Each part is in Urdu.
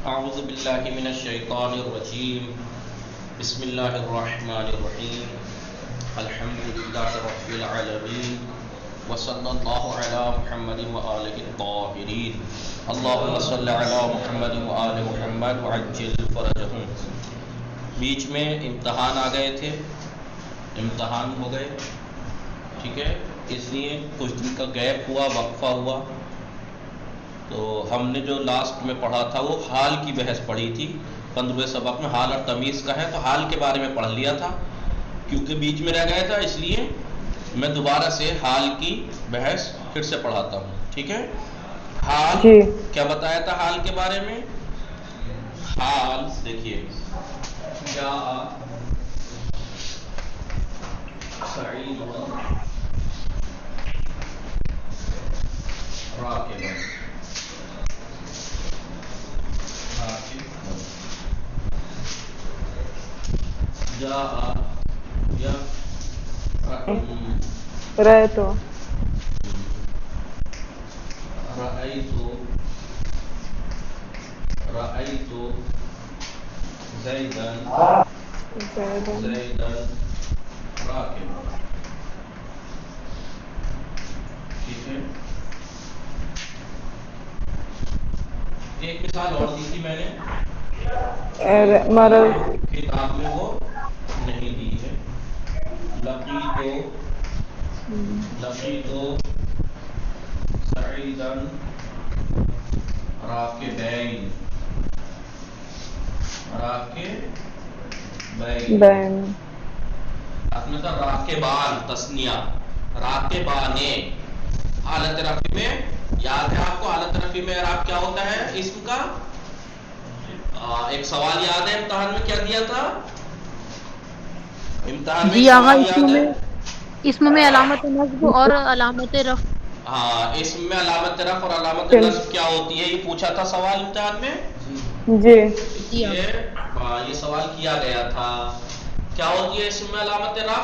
اعوذ باللہ من الشیطان الرجیم بسم اللہ الرحمن الرحیم الحمد للہ رب العالمین وصلی اللہ علی محمد وآلہ الطاہرین اللہم صلی علی محمد وآل محمد وعجل فرجہم۔ بیچ میں امتحان آ گئے تھے، امتحان ہو گئے، ٹھیک ہے، اس لیے کچھ دن کا گیپ ہوا، وقفہ ہوا۔ تو ہم نے جو لاسٹ میں پڑھا تھا وہ حال کی بحث پڑھی تھی 15ویں سبق میں، حال اور تمیز کا ہے، تو حال کے بارے میں پڑھ لیا تھا کیونکہ بیچ میں رہ گیا تھا، اس لیے میں دوبارہ سے حال کی بحث پھر سے پڑھاتا ہوں، ٹھیک ہے۔ حال جی کیا بتایا تھا حال کے بارے میں؟ حال دیکھیے، جاء سعید راکبا، جاء یا رہے تو رأیت زیدن راکبا، ٹھیک ہے۔ ایک مثال اور دی تھی میں نے، مرض کتاب میں وہ نہیں دی ہے۔ لقیتو سعیدن راکبین، بین میں تھا راکبان تسنیہ، راکبانے۔ حالت رفع میں یاد ہے آپ کو، حالت رفع میں اعراب کیا ہوتا ہے اسم کا؟ ایک سوال یاد ہے امتحان میں کیا دیا تھا؟ امتحان میں ایک جی آغا، سوال یاد ہے؟ اسم میں علامت نصب اور علامت رفع۔ ہاں، اسم میں علامت رفع اور علامت نصب کیا ہوتی ہے، یہ پوچھا تھا سوال امتحان میں۔ جی یہ سوال کیا گیا تھا، کیا ہوتی ہے اسم میں علامت رفع؟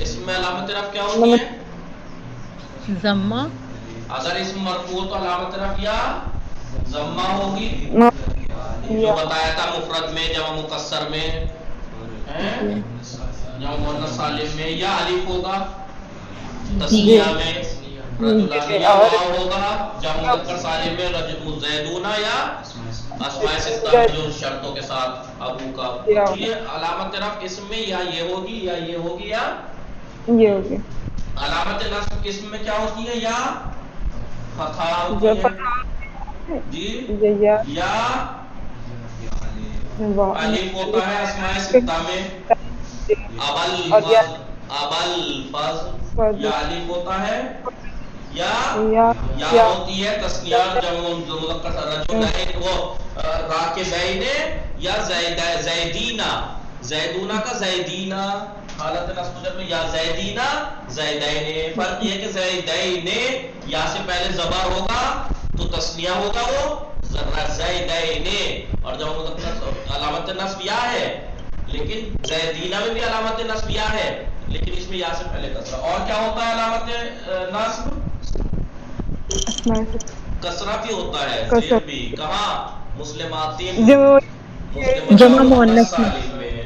اسم میں علامت رفع کیا ہوتی ہے؟ ضمہ۔ اگر اسم مرفوع تو علامت رفع یا ضمہ ہوگی، جو بتایا تھا مفرد میں، جمع مکسر میں، جمع مؤنث سالم میں، یا الف ہوگا تسنیہ میں، رجلان یا واو ہوگا جمع مذکر سالم میں، رجل زیدون، یا اسماء ستہ جو شرطوں کے ساتھ ابو کا۔ یہ علامت رفع اسم میں یا یہ ہوگی یا یہ ہوگی یا یہ ہوگی۔ علامت نصب اسم میں کیا ہوتی ہے؟ یا فتحہ ہوتی ہے، جی، یا الف ہوتا ہے اسماء ستہ میں، ابل فض یا الف ہوتا ہے، یا ہوتی ہے تسنیہ جمع مذکر رجلین وہ راکبین یا زیدینا، زیدونا کا زیدینا، حالت نصب میں یا زیدینا زیدین۔ فرق یہ کہ زیدین یا سے پہلے زبر ہوگا تو تسنیہ ہوگا وہ زیدین، اور جب علامت نصب یا ہے، لیکن زیدینا میں بھی علامت نصب یا ہے، لیکن اس میں یا سے پہلے کسرہ۔ اور کیا ہوتا ہے علامت نصب؟ کسرہ بھی ہوتا ہے، زیر بھی، کہاں؟ مسلماتین، جمع مؤنث سالم میں۔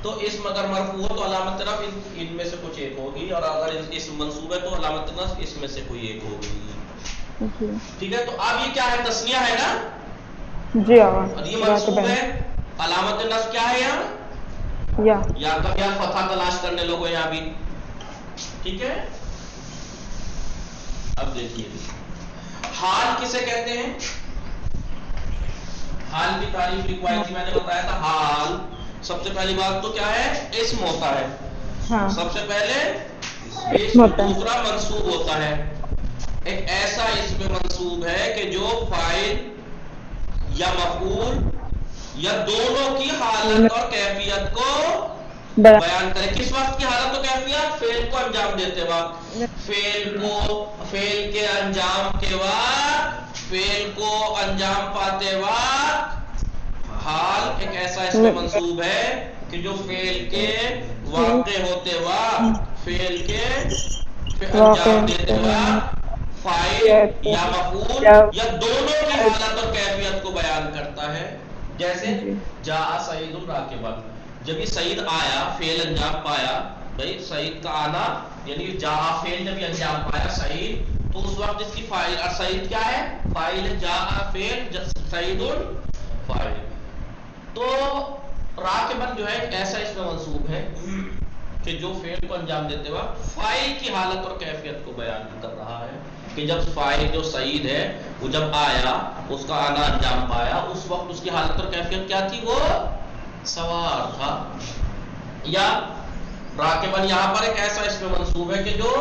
تو اسم اگر مرفوع ہو تو علامت رفع ان میں سے کچھ ایک ہوگی، اور اگر اسم منصوب ہے تو علامت نصب اس میں سے کوئی ایک ہوگی، ٹھیک ہے۔ تو اب یہ کیا ہے؟ تسنیہ ہے نا جی اور یہ منصوب ہے، علامت نصب کیا ہے یہاں؟ یا کب یا فتحہ تلاش کرنے لوگوں یہاں بھی، ٹھیک ہے۔ اب دیکھیے حال کسے کہتے ہیں؟ حال کی تعریف لکھوائی تھی میں نے، بتایا تھا حال سب سے پہلی بات تو کیا ہے؟ اسم ہوتا ہے، سب سے پہلے اسم، دوسرا منصوب ہوتا ہے۔ ایک ایسا اسم منصوب ہے کہ جو فاعل یا مفعول یا دونوں کی حالت اور کیفیت کو بیان کرے۔ کس وقت کی حالت و کیفیت؟ فعل کو انجام دیتے وقت، فعل کے انجام کے بعد، فعل کو انجام پاتے وقت۔ حال ایک ایسا اسم منصوب ہے کہ جو فعل کے واقع ہوتے وقت، فعل کے انجام دیتے وقت فاعل یا مفعول یا دونوں کی حالت اور کیفیت کو جیسے جی جاء سعید راکبا، جب یہ سعید آیا، فعل انجام پایا، بھائی سعید کا آنا یعنی جاء فعل جب یہ انجام پایا سعید، تو اس وقت اس کی فاعل سعید کیا ہے؟ فاعل، جاء فعل، سعید فاعل. تو راکبن جو ہے ایک ایسا اس میں منصوب ہے کہ جو فعل کو انجام دیتے وقت فاعل کی حالت اور کیفیت کو بیان کر رہا ہے کہ جب فاعل جو سعید ہے وہ جب آیا، اس کا آنا انجام پایا، اس وقت اس کی حالت اور کیفیت کیا تھی؟ وہ سوار تھا. یا راکبن یہاں پر ایک ایسا اس میں منصوب ہے کہ جو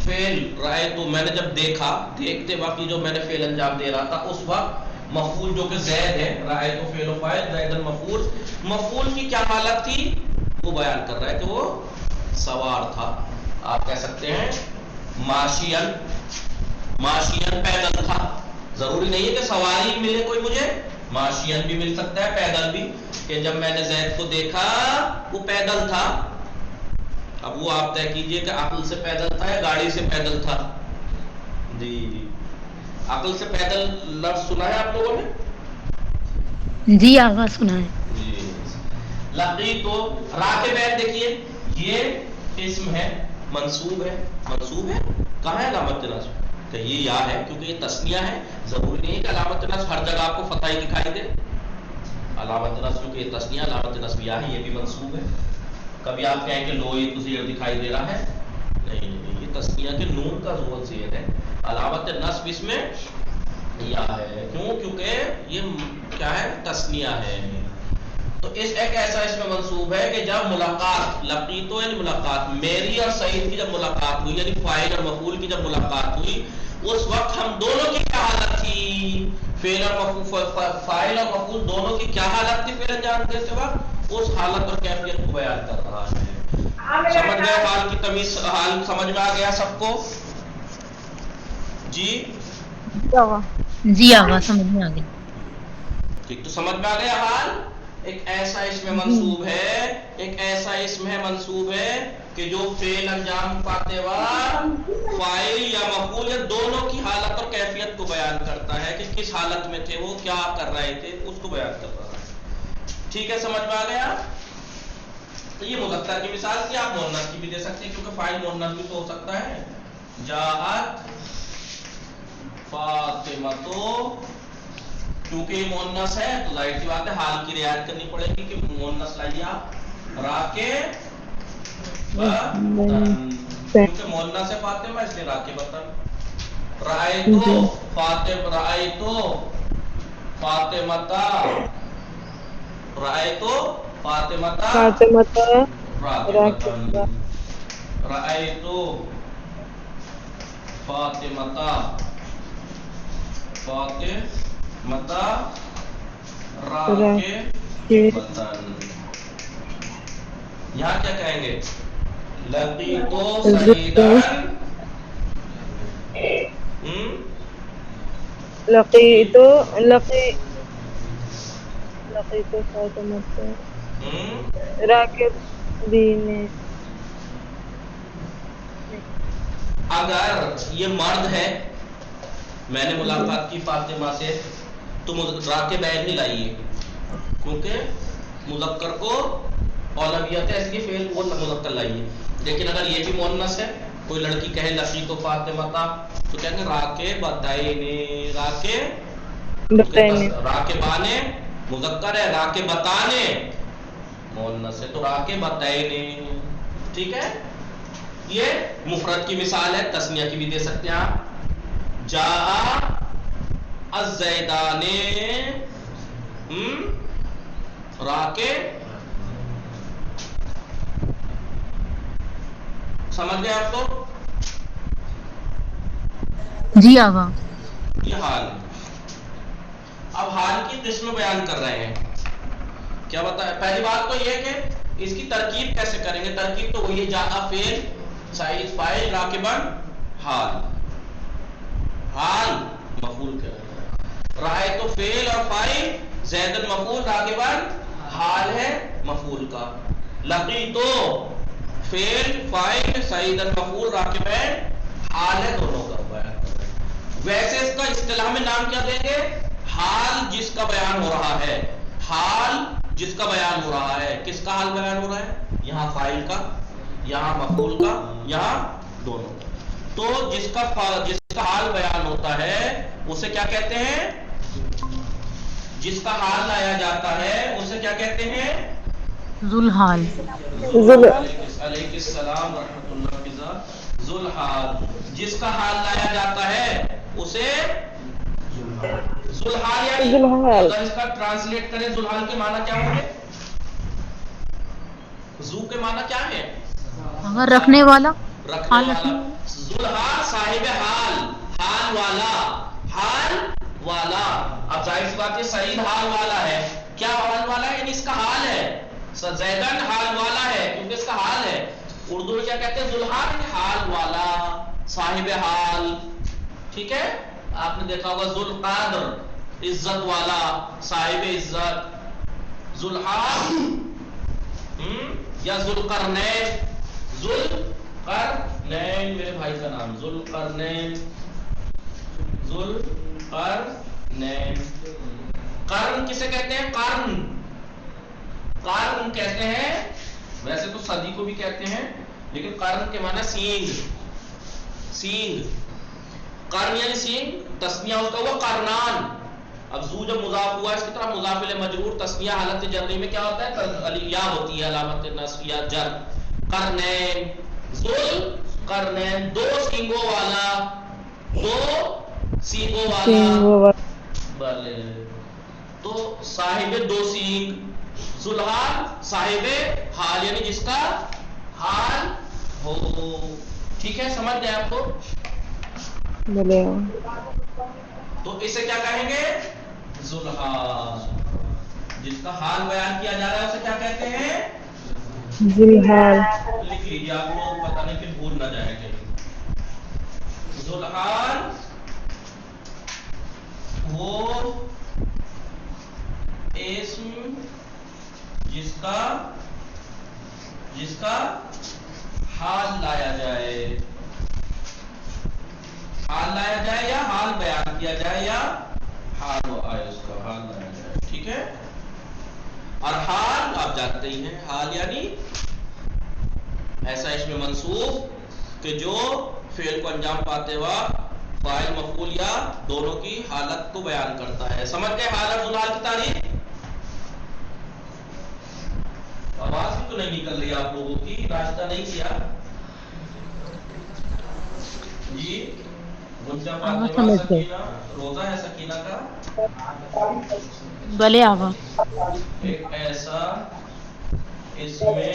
فعل رائے تو میں نے جب دیکھا، دیکھتے وقت جو میں نے فعل انجام دے رہا تھا اس وقت مفعول جو کہ زید ہے، رائے تو فعل و فاعل، زید المفعول، مفعول کی کیا حالت تھی وہ بیان کر رہا ہے کہ وہ سوار تھا. آپ کہہ سکتے ہیں ماشین، ماشین پیدل تھا. ضروری نہیں ہے کہ سواری ملے کوئی مجھے، ماشین بھی مل سکتا ہے، پیدل بھی، کہ جب میں نے زید کو دیکھا وہ پیدل تھا. اب وہ آپ طے کیجئے کہ عقل سے پیدل تھا یا گاڑی سے پیدل تھا. جی جی، عقل سے پیدل لفظ سنا ہے آپ لوگوں نے؟ جی آغا سنا ہے. جی. لقیت تو راکبین دیکھیے یہ اسم ہے، منصوب ہے، منصوب ہے، کہاں ہے علامت نصب؟ کہ یہ یا ہے کیونکہ یہ تسنیہ ہے. ضروری نہیں ہے کہ علامت نصب ہر جگہ آپ کو فتح ہی دکھائی دے. علامت نصب کیونکہ یہ تسنیہ، علامت نصب یا ہے، یہ بھی منصوب ہے. کبھی آپ کہیں کہ لو یہ زیر دکھائی دے رہا ہے، نہیں، یہ تسنیہ کے نون کا زور زیر ہے. علامت نصب اس میں یا ہے، کیوں؟ کیونکہ یہ کیا ہے؟ تسنیہ ہے. تو اس ایک ایسا اس میں منصوب ہے کہ جب ملاقات، لقیتو یعنی ملاقات، میری اور سعید کی جب ملاقات ہوئی، یعنی فاعل اور مفعول کی جب ملاقات ہوئی، اس وقت ہم دونوں کی کیا حالت تھی؟ فعل اور مفعول، فاعل اور مفعول دونوں کی کیا حالت تھی فعل انجام دیتے وقت؟ اس حالت اور کیفیت کو بیان کر رہا ہے. سمجھ گئے حال کی تمیز؟ حال سمجھ میں آ گیا سب کو؟ جی جی آغا سمجھ میں آ گیا. ٹھیک، تو سمجھ میں آ گیا حال. ایک ایسا اس میں منصوب ہے، ایک ایسا اسم ہے منصوب ہے کہ جو فعل انجام پاتے وقت فاعل یا مفعول یا دونوں کی حالت اور کیفیت کو بیان کرتا ہے کہ کس حالت میں تھے وہ، کیا کر رہے تھے، اس کو بیان کر رہا ہے. ٹھیک ہے، سمجھ میں آ گیا؟ تو یہ مذکر کی مثال تھی، آپ مؤنث کی بھی دے سکتے ہیں کیونکہ فاعل مؤنث بھی تو ہو سکتا ہے. جاءت فاطمۃ، کیونکہ یہ مؤنث ہے تو ظاہر سی بات ہے حال کی رعایت کرنی پڑے گی کہ مؤنث لائیے آپ. راکبتن، کیونکہ مؤنث ہے فاطمہ اس لیے راکبتن. رأیتو فاطمہ، رأیتو فاطمتا، رأیتو فاطمتا راکبتن، رأیتو فاطمتا فاطمتا راکبتن. یہاں کیا کہیں گے؟ لقیتو سعیدن، لقیتو فاطمۃ راکبین. اگر یہ مرد ہے، میں نے ملاقات کی فاطمہ سے، تو راکبین ہی لائیے کیونکہ مذکر کو اولویت ہے، اس لیے فعل وہ مذکر لائیے. لیکن اگر یہ بھی مؤنث ہے، کوئی لڑکی کہے لقیت فاطمہ تو کہیں گے راکبتین، راکبانے مذکر ہے، راکبتانے مؤنث ہے تو راکبتین. ٹھیک ہے، یہ مفرد کی مثال ہے، تسنیہ کی بھی دے سکتے ہیں آپ. جاء الزیدان راکب، سمجھ گئے آپ تو؟ جی آغا. یہ حال ہے. اب حال کی قسم بیان کر رہے ہیں. کیا بتایا؟ پہلی بات تو یہ کہ اس کی ترکیب کیسے کریں گے. ترکیب تو وہی ہے، جاء فعل، سعید فاعل، راکبن حال. حال مفعول کیا ہے، رأیت فعل اور فاعل، زید المفعول، راکبن حال ہے مفعول کا. لقیتو فعل فاعل، سعید المفعول، راکبین حال ہے دونوں کا بیان کر رہے ہیں. ویسے اس کا اصطلاح میں نام کیا دیں گے؟ حال جس کا بیان ہو رہا ہے. حال جس کا بیان ہو رہا ہے. کس کا حال بیان ہو رہا ہے؟ یہاں فاعل کا، یہاں مفعول کا، یہاں دونوں کا. تو جس کا حال بیان ہوتا ہے اسے کیا کہتے ہیں؟ جس کا حال لایا جاتا ہے اسے کیا کہتے ہیں؟ ذوالحال. علیہ السلام ورحمۃ اللہ فضا. ذوالحال. جس کا حال لایا جاتا ہے اسے ذوالحال. یعنی اگر اس کا ٹرانسلیٹ کریں ذوالحال کے معنی کیا ہوں گے؟ ذو کے معنی کیا ہے؟ اگر رکھنے والا، رکھنے والا. ذوالحال صاحب حال، حال والا، حال والا. اب ظاہر سی بات ہے سعید حال والا ہے. کیا حال والا ہے؟ یعنی اس کا حال ہے. زیدن حال والا ہے کیونکہ اس کا حال ہے. اردو میں کیا کہتے ہیں؟ ذوالحال، حال والا، صاحب حال. ٹھیک ہے. آپ نے دیکھا ہوگا ذوالقادر، عزت والا، صاحب عزت. ذوالحال یا ذوالقرنین. ذوالقرنین میرے بھائی کا نام، ذوالقرنین. ذوالقرنین. قرن کسے کہتے ہیں؟ قرن. قرن کہتے ہیں، ویسے تو صدی کو بھی کہتے ہیں لیکن قرن کے معنی سینگ. سینگ. قرن یعنی سینگ. تسنیہ ہوتا ہوا قرنان. اب زو جب مضاف ہوا اس کی طرح مضاف الیہ مجرور تسنیہ حالت جری میں کیا ہوتا ہے؟ یا ہوتی ہے علامت نصب یا جر. قرنین. ذل قرنین، دو سینگوں والا، دو سینگوں والا. بلے. تو صاحب دو سینگ. ذوالحال صاحب حال یعنی جس کا حال ہو. ٹھیک ہے، سمجھ گئے آپ کو؟ تو اسے کیا کہیں گے؟ ذوالحال. جس کا حال بیان کیا جا رہا ہے اسے کیا کہتے ہیں؟ ذوالحال. لکھ لیجیے آپ لوگ، پتہ نہیں پھر بھول نہ جائے گا. ذوالحال وہ اسم جس کا حال لایا جائے. حال لایا جائے یا حال بیان کیا جائے یا حال آئے اس کا حال لایا جائے. ٹھیک ہے. اور حال آپ جانتے ہی ہیں، حال یعنی ایسا اسم منصوب کہ جو فعل کو انجام پاتے وقت فاعل مفعول یا دونوں کی حالت کو بیان کرتا ہے. سمجھ گئے حال اور ذوالحال کی تعریف؟ آواز بھی تو نہیں نکل رہی آپ لوگوں کی، ناشتہ نہیں کیا جی؟ گنجا فاطمہ سکینہ، روزہ ہے سکینہ کا؟ بلے آغا. ایک ایسا اس میں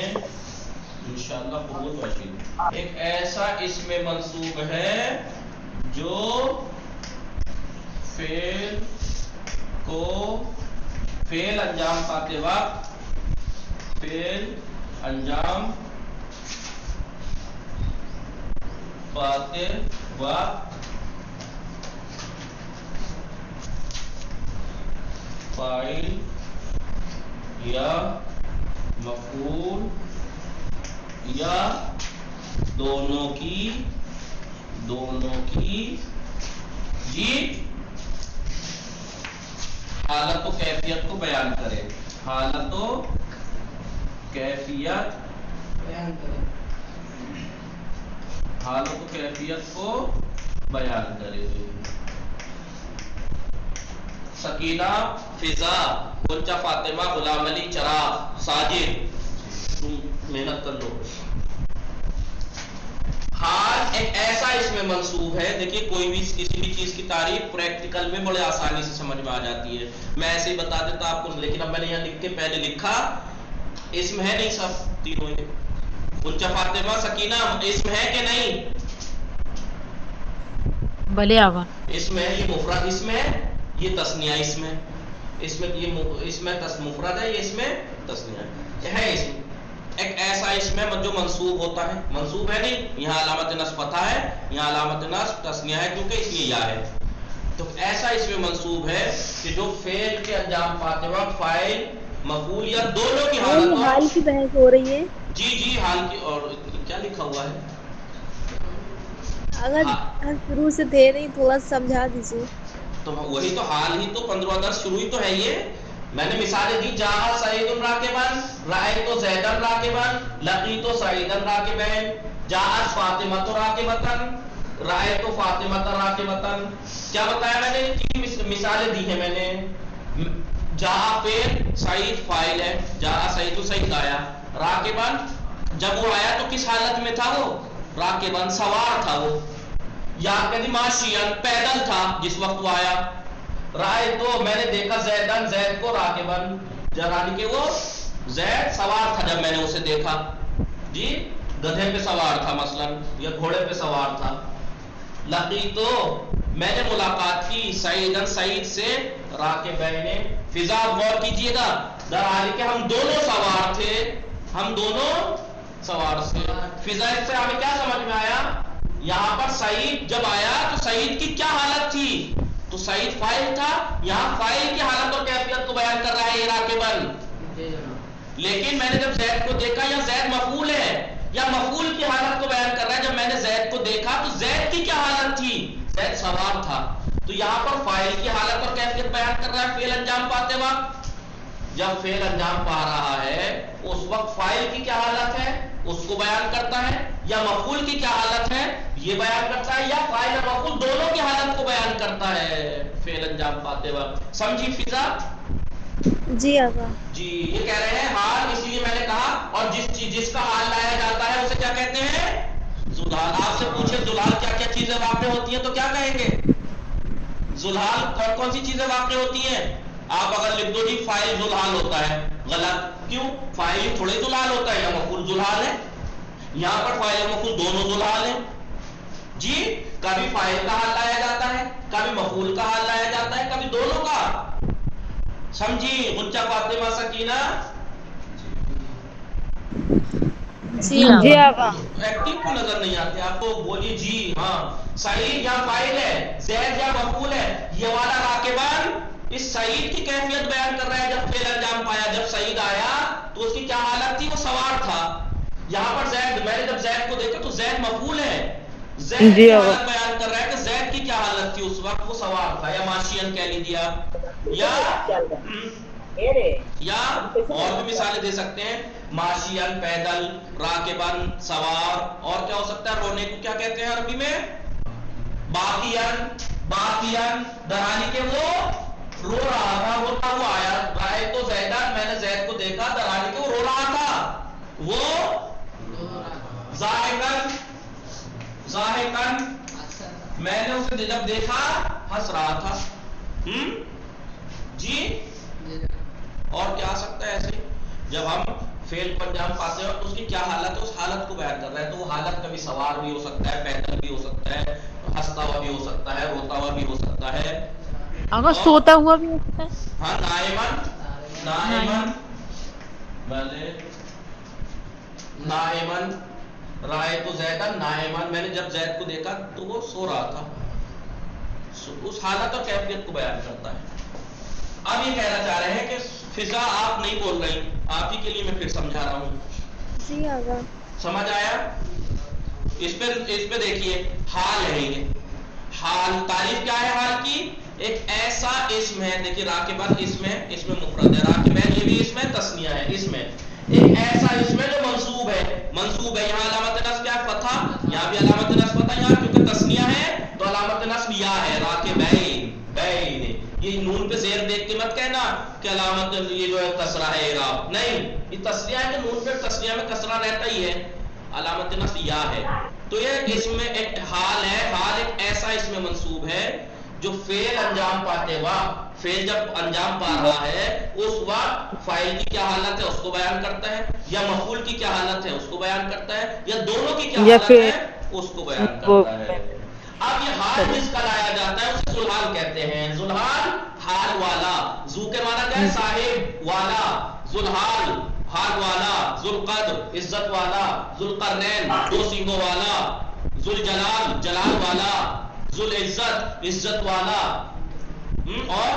انشاءاللہ قبول بشید، ایک ایسا اس میں منصوب ہے جو فعل انجام پاتے وقت فعل انجام پاتے وقت فاعل یا مفعول یا دونوں کی جی حالت و کیفیت کو بیان کرے. حالت و کیفیت حالت و کیفیت کو بیان کرے. سکینہ، فضا، گنجا فاطمہ، غلام علی، چراغ، ساجد، تم محنت کر لو. حال ایک ایسا اس میں منصوب ہے. دیکھیے کوئی بھی کسی بھی چیز کی تعریف پریکٹیکل میں بڑے آسانی سے سمجھ میں آ جاتی ہے. میں ایسے ہی بتا دیتا آپ کو، لیکن اب میں نے یہاں لکھ کے پہلے لکھا اسم ہے نہیں سب تینوں ہی. گنجا فاطمہ سکینہ اسم ہے کہ نہیں؟ بلے آغا. اسم ہے، یہ مفرد اسم ہے، یہ تثنیہ اسم ہے. اس میں یہ اسم مفرد ہے، یہ اسم تثنیہ ہے. اسم ایک ایسا اسم ہے جو منصوب ہوتا ہے. منصوب ہے نہیں، یہاں علامت نصب فتح ہے، یہاں علامت نصب تثنیہ ہے کیونکہ اس لیے یا ہے. تو ایسا اسم منصوب ہے کہ جو فعل کے انجام پاتے وقت فاعل مفعول یا دونوں کی حالت ہو. حال کی بحث ہو رہی ہے جی حال کی. اور کیا لکھا ہوا ہے؟ اگر شروع سے تھے نہیں تھوڑا سمجھا دیجیے. تو وہی تو حال ہی تو 15 درس شروع ہی تو ہے. یہ میں نے مثالیں دی، جاء سعید راکبن، رأیت زیدن راکبن، لقیت سعیدن راکبین، جاءت فاطمۃ راکبتن، رأیت فاطمۃ راکبتن. کیا بتایا میں نے؟ تین مثالیں دی ہیں میں نے. جاء فعل، سعید فاعل ہے، جاء سعید سعید آیا، راکبن جب وہ آیا تو کس حالت میں تھا؟ وہ راکبن سوار تھا وہ، یا کہتے ماشین پیدل تھا جس وقت وہ آیا. رائے تو میں نے دیکھا زیدن زید کو راکبن، یعنی کہ وہ زید سوار تھا جب میں نے اسے دیکھا، جی گدھے پہ سوار تھا مثلا یا گھوڑے پہ سوار تھا. لقیتو میں نے ملاقات کی سعیدن سعید سے، راکبین فضا غور کیجئے گا، در حالی کہ ہم دونوں سوار تھے، ہم دونوں سوار سے. فضا سے ہمیں کیا سمجھ میں آیا؟ یہاں پر سعید جب آیا تو سعید کی کیا حالت تھی؟ تو سعید فاعل تھا، یہاں فاعل کی حالت اور کیفیت کو بیان کر رہا ہے یہ راکبن. لیکن میں نے جب زید کو دیکھا، یا زید مفعول ہے یا مفعول کی حالت کو بیان کر رہا ہے، جب میں نے زید کو دیکھا تو زید کی کیا حالت تھی؟ زید سوار تھا. تو یہاں پر فاعل کی حالت اور کیفیت بیان کر رہا ہے فعل انجام پاتے وقت. جب فعل انجام پا رہا ہے اس وقت فاعل کی کیا حالت ہے اس کو بیان کرتا ہے، یا مفعول کی کیا حالت ہے یہ بیان کرتا ہے، یا فاعل اور مفعول دونوں کی حالت کو بیان کرتا ہے فعل انجام پاتے وقت. سمجھی فضا؟ جی آقا. جی یہ کہہ رہے ہیں حال، اس لیے میں نے کہا، اور جس کا حال لایا جاتا ہے اسے کیا کہتے ہیں؟ ذوالحال. آپ سے پوچھے ذوالحال کیا کیا چیزیں واقع ہوتی ہیں تو کیا کہیں گے؟ ذوالحال کون کون سی چیزیں واقع ہوتی ہیں؟ آپ اگر لکھ دو جی فاعل ذوالحال ہوتا ہے، غلط. کیوں؟ فاعل تھوڑے ذوالحال ہوتا ہے، یا مفعول ذوالحال ہے. یہاں پر فاعل اور مفعول دونوں ذوالحال ہیں. جی کبھی فاعل کا حال لایا جاتا ہے، کبھی مفعول کا حال لایا جاتا ہے، کبھی دونوں کا. سمجھی غنچہ فاطمہ سکینہ؟ جی آقا. ایکٹیو کو نظر نہیں آتے آپ کو؟ بولیے جی ہاں. سعید یا فاعل ہے، زید یا مفعول ہے. یہ والا راکبان اس سعید کی کیفیت بیان کر رہا ہے جب فعل انجام پایا. جب سعید آیا تو اس کی کیا حالت تھی؟ وہ سوار تھا. یہاں پر زید، میں نے جب زید کو دیکھا تو زید مفعول ہے، زید کی حالت بیان کر رہا ہے کہ زید کی کیا حالت تھی اس وقت؟ وہ سوار تھا، یا ماشین کہہ لیجیے آپ، یا اور بھی مثالیں دے سکتے ہیں. ماشین پیدل، راکبن سوار، اور کیا ہو سکتا ہے؟ رونے کو کیا کہتے ہیں عربی میں؟ باقین. باقین درالی کے وہ رو رہا تھا، روتا ہوا آیا. رائے تو زیدن میں نے زید کو دیکھا درالی کے وہ رو رہا تھا، وہ ضاحکن. ضاحکن میں نے اسے جب دیکھا ہنس رہا تھا. جی اور کیا آ سکتا ہے ایسے؟ جب ہم فعل پر انجام پاتے ہیں تو اس کی کیا حالت ہے اس حالت کو بیان کر رہا ہے. تو وہ حالت کبھی سوار بھی ہو سکتا ہے، پیدل بھی ہو سکتا ہے، ہنستا ہوا بھی ہو سکتا ہے، روتا ہوا بھی ہو سکتا ہے، اگر سوتا ہوا بھی ہو سکتا ہے. ہاں نائمن. نائمن بھلے نائمن. رائے تو زیدن نائمن میں نے جب زید کو دیکھا تو وہ سو رہا تھا. اس حالت اور کیفیت کو بیان کرتا ہے. اب یہ کہنا چاہ رہے ہیں کہ فضا آپ نہیں بول رہی، آپ ہی کے لیے میں پھر سمجھا رہا ہوں. جی آقا. سمجھ آیا؟ اس پہ دیکھیے حال ہے یہ. حال تعریف کیا ہے حال کی؟ ایک ایسا اسم ہے، دیکھیے راکبن اسم ہے، اس میں مفرد ہے. راکبین یہ بھی اسم ہے، تثنیہ ہے. اس میں ایک ایسا اسم ہے جو منصوب ہے. منصوب ہے، یہاں علامت نصب کیا ہے؟ فتحہ. یہاں بھی علامت نصب فتحہ، یہاں کیونکہ تثنیہ ہے تو علامت نصب یا ہے. راکبین بین، یہ نون پہ زیر دیکھ کے مت کہنا کہ علامت یہ جو ہے کسرہ ہے اعراب، نہیں، یہ تسنیہ ہے کہ نون پہ تسنیہ میں کسرہ رہتا ہی ہے، علامت نصب یا ہے. تو یہ اس میں ایک حال ہے. حال ایک ایسا اس میں منصوب ہے جو فعل انجام پاتے وقت، فعل جب انجام پا رہا ہے اس وقت فاعل کی کیا حالت ہے اس کو بیان کرتا ہے، یا مفعول کی کیا حالت ہے اس کو بیان کرتا ہے، یا دونوں کی کیا حالت ہے اس کو بیان کرتا ہے. اب یہ حال جس کا لایا جاتا ہے اسے ذوالحال کہتے ہیں. ذوالحال حال والا. ذو کے معنی کیا ہے؟ صاحب، والا. ذوالحال حال والا. ذوالقدر عزت والا. ذوالقرنین دو سینگوں والا. ذوالجلال جلال والا. ذوالعزت عزت والا. اور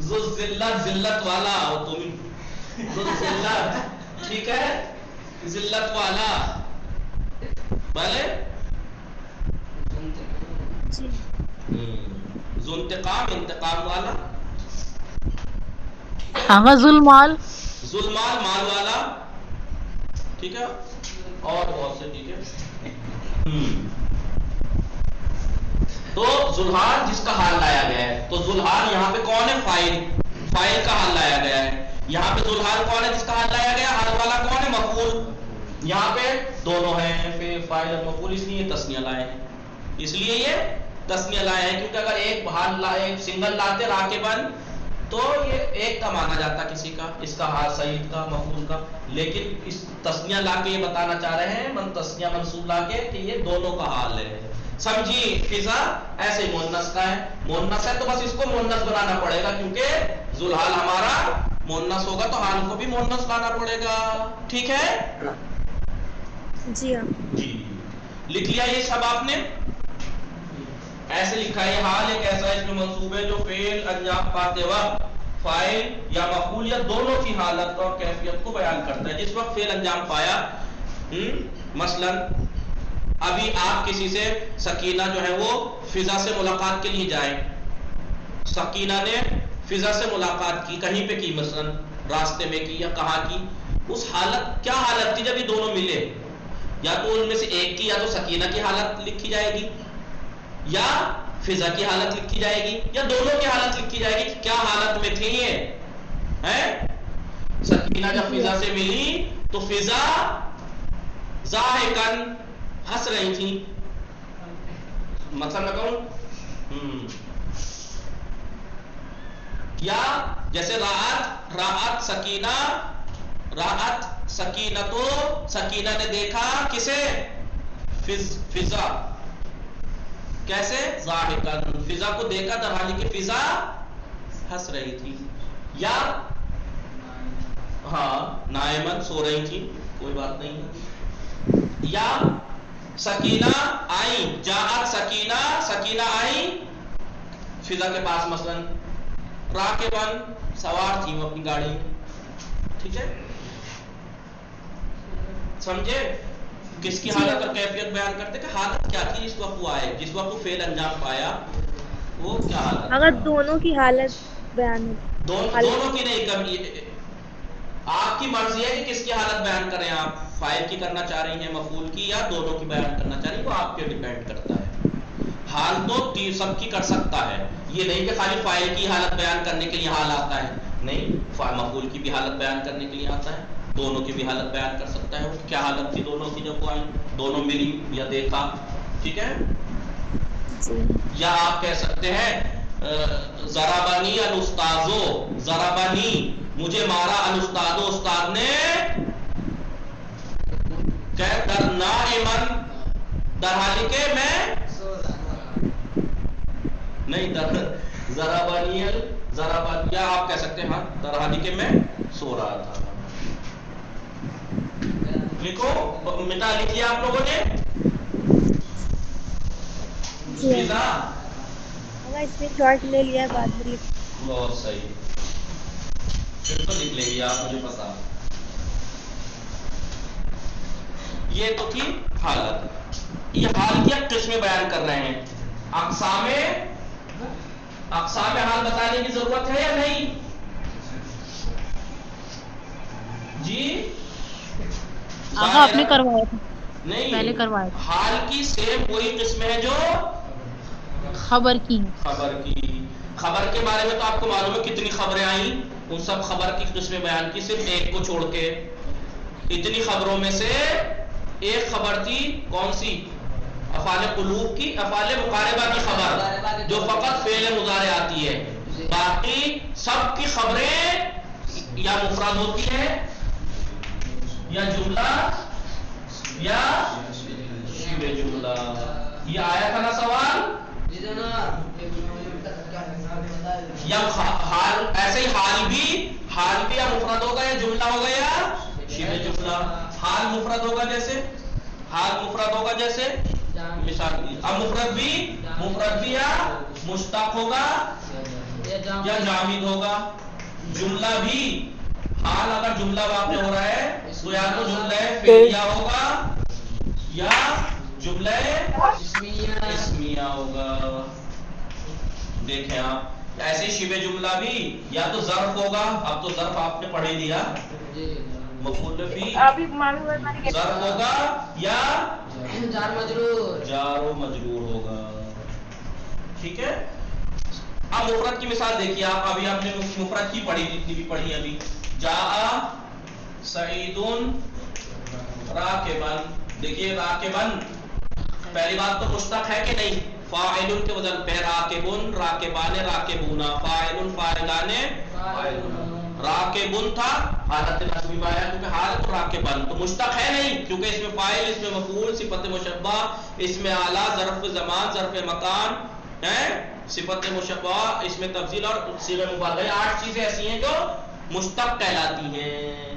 ذوالذلت ذلت والا. ذوالذلت ٹھیک ہے، ذلت والا. بھلے جی ذو انتقام انتقام والا. آغا ذوالمال. ذوالمال مال والا. ٹھیک ہے اور بہت سے. ٹھیک ہے تو ذوالحال جس کا حال لایا گیا ہے. تو ذوالحال یہاں پہ کون ہے؟ فاعل. فاعل کا حال لایا گیا ہے. یہاں پہ ذوالحال کون ہے جس کا حال لایا گیا؟ حال والا کون ہے؟ مفعول. یہاں پہ دونوں ہیں فاعل اور مفعول، اس لیے تسنیہ لائے ہیں. اس لیے یہ تسنیہ لائے ہیں کیونکہ اگر ایک حال لائے سنگل لاتے راکبن تو یہ ایک کا مانا جاتا کسی کا، اس کا حال سعید کا مفعول کا. لیکن اس تسنیہ لا کے یہ بتانا چاہ رہے ہیں من تسنیہ منصوب لا کے کہ یہ دونوں کا حال ہے. سمجھی؟ فضا ایسے ہی مؤنث کا ہے. مؤنث ہے تو بس اس کو مؤنث بنانا پڑے گا کیونکہ ذوالحال ہمارا مؤنث ہوگا تو حال کو بھی مؤنث لانا پڑے گا. ٹھیک ہے جی ہاں. جی لکھ لیا یہ سب آپ نے؟ ایسے لکھا ہے حال ایک ایسا اس میں منصوب ہے جو فعل انجام پاتے وقت فاعل یا مفعول یا دونوں کی حالت اور کیفیت کو بیان کرتا ہے. جس وقت فعل انجام پایا، مثلا ابھی آپ کسی سے، سکینہ جو ہے وہ فضا سے ملاقات کے لیے جائے. سکینہ نے فضا سے ملاقات کی، کہیں پہ کی، مثلا راستے میں کی یا کہاں کی. اس حالت کیا حالت تھی جب یہ دونوں ملے؟ یا تو ان میں سے ایک کی، یا تو سکینہ کی حالت لکھی جائے گی یا فضا کی حالت لکھی جائے گی یا دونوں کی حالت لکھی جائے گی. کیا حالت میں تھی یہ ہیں؟ سکینہ جب فضا سے ملی تو فضا ضاحکن ہنس رہی تھی. مثلا میں کہوں یا جیسے راعت سکینہ تو سکینہ نے دیکھا کسے؟ فضا. کیسے؟ ضاحکن، فضا کو دیکھا در حالی کہ فضا ہنس رہی تھی. یا ہاں نائمن سو رہی تھی، کوئی بات نہیں. یا سکینہ آئی، جاءت سکینہ آئی فضا کے پاس، مثلا راکبن سوار تھی وہ اپنی گاڑی. ٹھیک ہے سمجھے؟ کس کی حالت اور کیفیت بیان کرتے کہ حالت کیا تھی جس وقت وہ آئے، جس وقت وہ فعل انجام پایا وہ کیا حالت. اگر دونوں کی حالت بیان ہو، دونوں کی نہیں، کبھی آپ کی مرضی ہے کہ کس کی حالت بیان کریں. آپ فاعل کی کرنا چاہ رہی ہیں، مفعول کی، یا دونوں کی بیان کرنا چاہ رہی ہیں، وہ آپ پہ ڈیپینڈ کرتا ہے. حال تو سب کی کر سکتا ہے، یہ نہیں کہ خالی فاعل کی حالت بیان کرنے کے لیے حال آتا ہے. نہیں، مفعول کی بھی حالت بیان کرنے کے لیے آتا ہے، دونوں کی بھی حالت بیان کر سکتا ہے. کیا حالت تھی دونوں کی جب وہ آئی؟ دونوں ملی یا دیکھا. ٹھیک ہے. یا آپ کہہ سکتے ہیں ضربنی الاستاذو، ضربنی مجھے مارا، الاستاذو استاد نے، در نائمن در حالی کہ میں نہیں، ضربنی یا آپ کہہ سکتے ہیں ہاں در حالی کہ میں سو رہا تھا. لکھو مٹا لکھیے آپ لوگوں نے. اسکرین شاٹ لے لیا ہے، بعد میں بہت صحیح، پھر تو لکھ لیں گے آپ، مجھے پتا. یہ تو تھی حالت. یہ حال کی اب قسمیں بیان کر رہے ہیں. اقسام حال بتانے کی ضرورت ہے یا نہیں؟ جی آقا آپ نے کروایا تھا، نہیں پہلے کروایا تھا. حال کی سیم وہی قسم ہے جو خبر کی. خبر کے بارے میں تو آپ کو معلوم ہے کتنی خبریں آئیں، ان سب خبر کی قسمیں بیان کی، صرف ایک کو چھوڑ کے. اتنی خبروں میں سے ایک خبر تھی کون سی؟ افعال قلوب کی، افعال مقاربہ کی خبر جو فقط فعل مضارع آتی ہے. باقی سب کی خبریں یا مفرد ہوتی ہیں یا جملہ یا شبہ جملہ. یہ آیا تھا نا سوال؟ یا حال، ایسے ہی حال بھی یا مفرد ہوگا یا جملہ ہوگا یا شبہ جملہ. حال مفرد ہوگا جیسے مثال. اب مفرد بھی یا مشتق ہوگا یا جامد ہوگا. جملہ بھی حال اگر جملہ واقع ہو رہا ہے تو یا تو جملہ فعلیہ ہوگا یا جملہ اسمیہ ہوگا. دیکھیں آپ ایسے شبہ جملہ بھی یا تو ظرف ہوگا، اب تو ظرف آپ نے پڑھ ہی دیا، مفعول بھی ظرف ہوگا یا جار و مجرور ہوگا، ٹھیک ہے۔ اب مفرد کی مثال دیکھیے آپ، ابھی آپ نے مفرد کی پڑھی جتنی بھی پڑھی ابھی، جاء سعید راکبا، دیکھیے راکبا پہلی بات تو مشتق ہے کہ نہیں، فاعل کے وزن پہ، راکبن راکبان راکبون، فاعل فاعلان راکبن تھا حالت نصب میں آیا کیونکہ حالت راکبن تو مشتق ہے نہیں، کیونکہ اس میں فاعل، اس میں مفعول، صفت مشبہ، اس میں اعلی، ظرف زمان، ظرف مکان ہے، صفت مشبہ، اس میں تفضیل اور صیغہ مبالغہ، 8 چیزیں ایسی ہیں جو مشتق کہلاتی ہیں،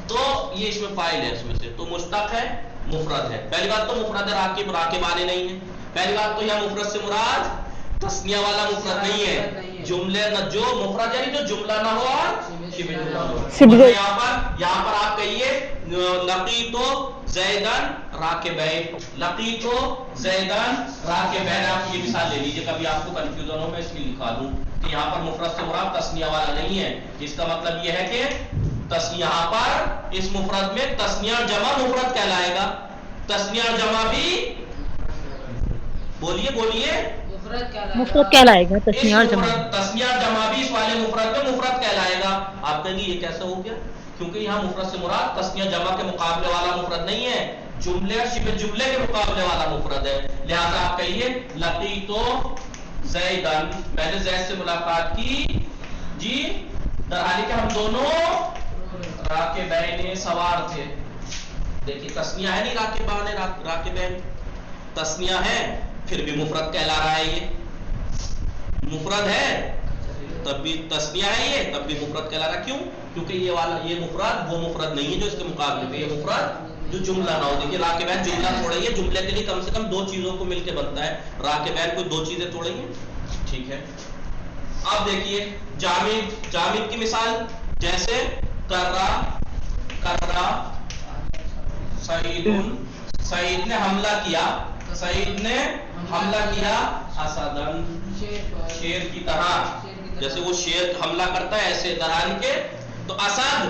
تو یہ اس میں فاعل ہے، اس میں سے تو مشتق ہے، مفرد ہے۔ پہلی بات تو مفرد راکب راکبانے نہیں ہے، پہلی بات تو یہاں مفرد سے مراد تسنیہ والا مفرد نہیں ہے، جملے نہ جو مفرد یعنی جو جملہ نہ ہو اور شبہ جملہ ہو، یہاں پر آپ کہیے لقیتو زیدن راکبین، لقیتو زیدن راکبین، آپ یہ مثال لے لیجیے، کبھی آپ کو کنفیوژن ہو میں اس لیے لکھا دوں کہ یہاں پر مفرد سے مراد تسنیہ والا نہیں ہے، اس کا مطلب یہ ہے کہ یہاں پر اس مفرد میں تسنیہ جمع مفرد کہلائے گا، تسنیہ جمع بھی بولیے مفرد کہلائے گا، تسنیہ جمع، تسنیہ جمع بھی اس والے مفرد میں مفرد کہلائے گا۔ آپ کہیں گے یہ کیسے ہو گیا؟ کیونکہ یہاں مفرد سے مراد تسنیہ جمع کے مقابلے والا مفرد نہیں ہے، جملے اور شبہ جملے کے مقابلے والا مفرد ہے، لہذا آپ کہیے لقیتو زیدن، میں نے زید سے ملاقات کی جی، در حالی کہ ہم دونوں راکبین سوار تھے، دیکھیے تسنیہ ہے نہیں، راکبان راکبین تسنیہ ہے پھر بھی مفرد کہلا رہا ہے، یہ مفرد ہے تب بھی تسنیہ ہے، یہ تب بھی مفرد کہلا رہا ہے، کیوں؟ کیونکہ یہ والا یہ مفرد وہ مفرد نہیں ہے جو اس کے مقابلے پہ، یہ مفرد جو جملہ نہ ہو، دیکھیے راکبین جملہ تھوڑا ہی ہے، جملے کے لیے کم سے کم 2 چیزوں کو مل کے بنتا ہے، راکبین کوئی 2 چیزیں تھوڑی ہیں، ٹھیک ہے۔ اب دیکھیے جامد، جامد کی مثال جیسے کرا سعیدن، سعید نے حملہ کیا، سعید نے حملہ کیا اسدن، شیر کی طرح، جیسے وہ شیر حملہ کرتا ہے ایسے درحال کے، تو اسد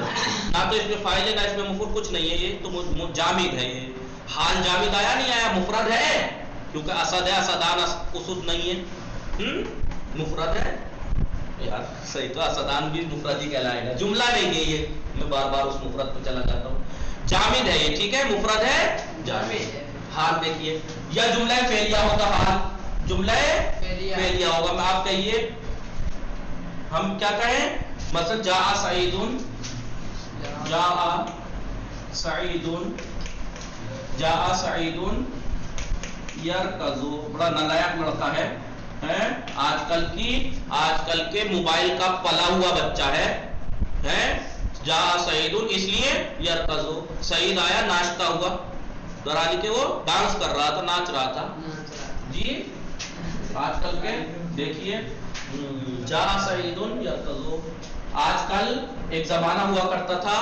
نہ تو اس میں فاعل ہے نہ اس میں مفعول، کچھ نہیں ہے، یہ تو جامد ہے، یہ حال جامد آیا نہیں آیا، مفرد ہے کیونکہ اسد ہے، اسدان اسد نہیں ہے، مفرد ہے یار، صحیح تو اسدان بھی مفرد ہی کہلائے گا، جملہ نہیں ہے یہ، میں بار بار اس مفرد پہ چلا جاتا ہوں، جامد ہے یہ، ٹھیک ہے، مفرد ہے جامد ہے۔ حال دیکھیے یا جملہ فعلیہ ہوگا، حال جملہ فعلیہ ہوگا، میں آپ کہیے ہم کیا کہیں، مثلا جاء سعیدن، جاء سعیدن، جاء سعیدن یرکضو، بڑا نالائق لڑکا ہے، آج کل کے موبائل کا پلا ہوا بچہ ہے، جاء سعیدن اس لیے یرکضو، سعید آیا ناشتا ہوا، درالی کے وہ ڈانس کر رہا تھا، ناچ رہا تھا جی، آج کل کے دیکھیے جاء سعیدن یرکضو، آج کل ایک زمانہ ہوا کرتا تھا